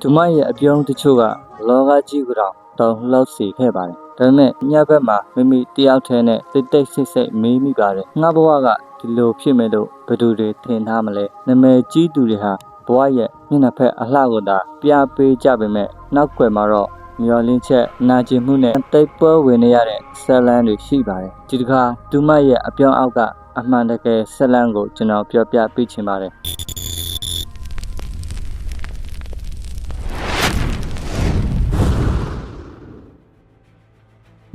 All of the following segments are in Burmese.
သူမရဲ့အပြုံးတချို့ကလောကကြီးကတော့တောင်းလှောက်စီခဲ့ပါတယ်ဒါပေမဲ့ညဘက်မှာမိမိတယောက်တည်းနဲ့တိတ်တိတ်ဆိတ်ဆိတ်မေးမိပါတယ်ငါဘဝကဒီလိုဖြစ်မယ်လို့ဘယ်သူတွေထင်ထားမလဲနာမည်ကြီးသူတွေဟာဘဝရဲ့မျက်နှာဖက်အလှကိုသာပြပေးကြပေမဲ့နောက်ွယ်မှာတော့မျောလင်းချက်နာကျင်မှုနဲ့တိတ်ပွဲဝင်နေရတဲ့ဆက်လန်းတွေရှိပါတယ်ဒီတစ်ခါသူမရဲ့အပြောင်းအောက်ကအမှန်တကယ်ဆက်လန်းကိုကျွန်တော်ပြောပြပေးချင်ပါတယ်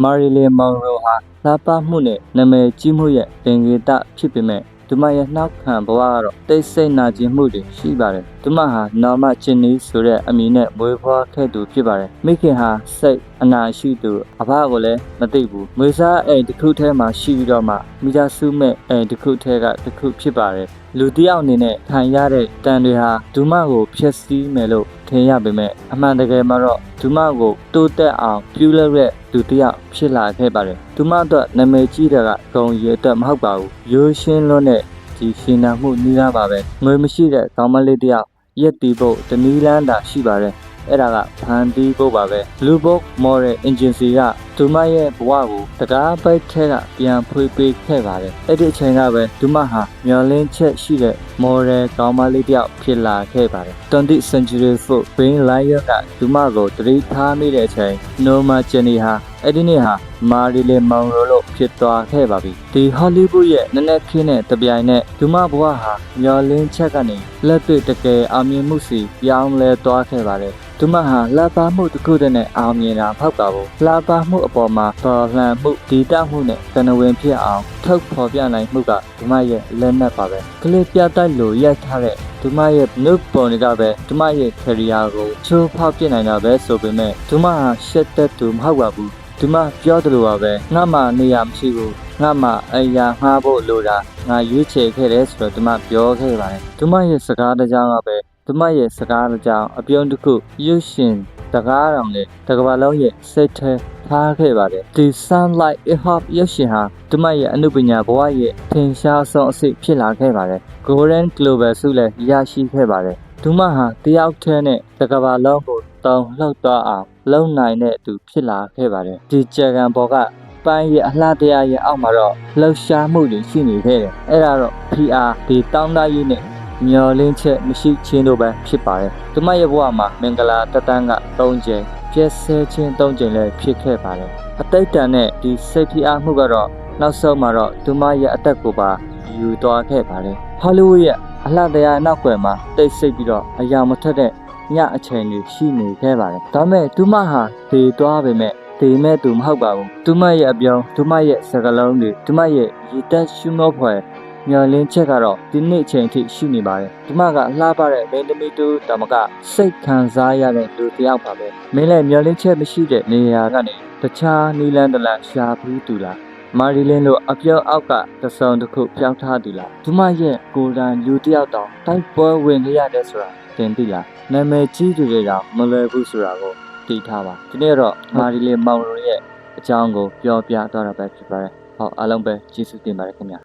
မာရီလင်မောင်ရိုဟာလှပမှုနဲ့နာမည်ကြီးမှုရဲ့သင်္ကေတဖြစ်ပေမဲ့သူမရဲ့နောက်ခံဘဝကတော့တိတ်ဆိတ်နာကျင်မှုတွေရှိပါတယ်သူမဟာနော်မချင်နီဆိုတဲ့အမည်နဲ့မွေးဖွားခဲ့သူဖြစ်ပါတယ်မိခင်ဟာစိတ်အနာရှိသူအဖကိုလည်းမသိဘူးမွေးစားအိမ်တစ်ခုထဲမှာရှိပြီးတော့မှမိသားစုမဲ့အိမ်တစ်ခုထဲကတစ်ခုဖြစ်ပါတယ်လူတစ်ယောက်အနေနဲ့ခံရတဲ့တန်တွေဟာသူမကိုဖျက်ဆီးမယ်လို့ထင်ရပေမဲ့အမှန်တကယ်မှာတော့သူမကိုတိုးတက်အောင်ပြုလုပ်တဲ့သူတစ်ယောက်ဖြစ်လာခဲ့ပါတယ်သူမအတွက်နာမည်ကြီးတဲ့ကဂုံရည်အတွက်မဟုတ်ပါဘူးရိုးရှင်းလွန်းတဲ့ဒီရှင်နာမှုနီးလားပါပဲငွေမရှိတဲ့ကောင်မလေးတစ်ယောက်ရက်တီဖို့တနည်းလမ်းသာရှိပါတယ်အဲ့ဒါကဖန်တီးဖို့ပါပဲလူဘုတ်မော်ဒယ်အင်ဂျင်စီကသူမရဲ့ဘဝကိုတကားပိုက်ထဲကပြန်ဖွေးပေးခဲ့ပါတယ်အဲ့ဒီအချိန်ကပဲသူမဟာမျောလင်းချက်ရှိတဲ့မော်ဒယ်ကောင်မလေးတစ်ယောက်ဖြစ်လာခဲ့ပါတယ်20th century foot Bing Lion ကသူမကိုတတိထားမိတဲ့အချိန်နိုမာဂျန်နီဟာအဲ့ဒီနေ့ဟာမာရီလင်မောင်ရိုလို့ဖြစ်သွားခဲ့ပါပြီဒီဟောလိဝုဒ်ရဲ့နက်နက်ခင်းတဲ့တပြိုင်နက်သူမဘဝဟာမျောလင်းချက်ကနေလက်တွေ့တကယ်အောင်မြင်မှုစီပြောင်းလဲသွားခဲ့ပါတယ်သူမဟာလှပမှုတစ်ခုတည်းနဲ့အောင်မြင်တာဖောက်ပါဘူးလှပမှုအပေါ်မှာတော်လှန်မှုဒီတမှုနဲ့ကနဝင်ဖြစ်အောင်ထုတ်ဖော်ပြနိုင်မှုကသူမရဲ့လက်နက်ပါပဲကလေးပြတိုက်လိုရိုက်ထားတဲ့သူမရဲ့နုပုံတွေကပဲသူမရဲ့ခရီးယာကိုချိုးဖောက်ပြနိုင်တာပဲဆိုပေမဲ့သူမဟာရှက်သက်သူမဟုတ်ပါဘူးသူမပြောတယ်လို့ပါပဲငါမှနေရမရှိဘူးငါမှအရာငှားဖို့လိုတာငါရွေးချယ်ခဲ့တယ်ဆိုတော့သူမပြောခဲ့ပါတယ်သူမရဲ့စကားတကြောင်ကပဲသူမရဲ့စကားတကြောင်အပြုံးတစ်ခုရုပ်ရှင်တကားတော်နဲ့တကဘာလုံးရဲ့စိတ်ထဲထားခဲ့ပါတယ်ဒီ Sunlight Hip Hop ရုပ်ရှင်ဟာသူမရဲ့အနုပညာဘဝရဲ့ထင်ရှားဆုံးအဆင့်ဖြစ်လာခဲ့ပါတယ် Golden Globe ဆုလည်းရရှိခဲ့ပါတယ်သူမဟာတယောက်တည်းနဲ့တကဘာလုံးကိုတောင်းလှုပ်သွားအောင်လုံနိုင်တဲ့သူဖြစ်လာခဲ့ပါတယ်ဒီကြံကန်ပေါ်ကပန်းရဲ့အလှတရားရဲ့အောက်မှာတော့လှုပ်ရှားမှုတွေရှိနေခဲ့တယ်အဲ့ဒါတော့ PR ဒီတောင်းတရေးနဲ့မျောလင်းချက်မရှိချင်းတို့ပဲဖြစ်ပါတယ်သူမရဲ့ဘဝမှာမင်္ဂလာတက်တန်းက3ကြိမ်ပြည့်စဲချင်း3ကြိမ်လည်းဖြစ်ခဲ့ပါတယ်အတိတ်တန်နဲ့ဒီစိတ်ဖိအားမှုကတော့နောက်ဆုံးမှာတော့သူမရဲ့အသက်ကိုပါယူသွားခဲ့ပါတယ်ဟောလိဝုဒ်ရဲ့အလှတရားနောက်ွယ်မှာတိတ်ဆိတ်ပြီးတော့အရာမထက်တဲ့ညအချိန်တွေရှိနေခဲ့ပါတယ်ဒါပေမဲ့သူမဟာဒေသွားပေမဲ့ဒေမဲ့သူမဟုတ်ပါဘူးသူမရဲ့အပြောင်းသူမရဲ့စကားလုံးတွေသူမရဲ့ရည်တက်ရှုမောဖွယ်မျောလင်းချက်ကတော့ဒီနေ့အချိန်ထိရှိနေပါတယ်ဒီမကလှပတဲ့မင်းသမီးတူတမကစိတ်ခံစားရတဲ့လူတစ်ယောက်ပါပဲမင်းလည်းမျောလင်းချက်မရှိတဲ့နေရာကနေတခြားနီလန်းတလန်ရှာဘူးသူလားမာရီလင်လိုအပြောင်းအောက်ကတစုံတစ်ခုပြောင်းထားသူလားဒီမရဲ့ကိုယ်တိုင်လူတစ်ယောက်တောင်တိုက်ပွဲဝင်ရတဲ့ဆိုတာသင်သိလားနာမည်ကြီးသူတွေတောင်မလွယ်ဘူးဆိုတာကိုသိထားပါဒီနေ့တော့မာရီလင်မောင်ရိုရဲ့အကြောင်းကိုပြောပြသွားတာပဲဖြစ်ပါတယ်ဟောအားလုံးပဲကျေးဇူးတင်ပါတယ်ခင်ဗျာ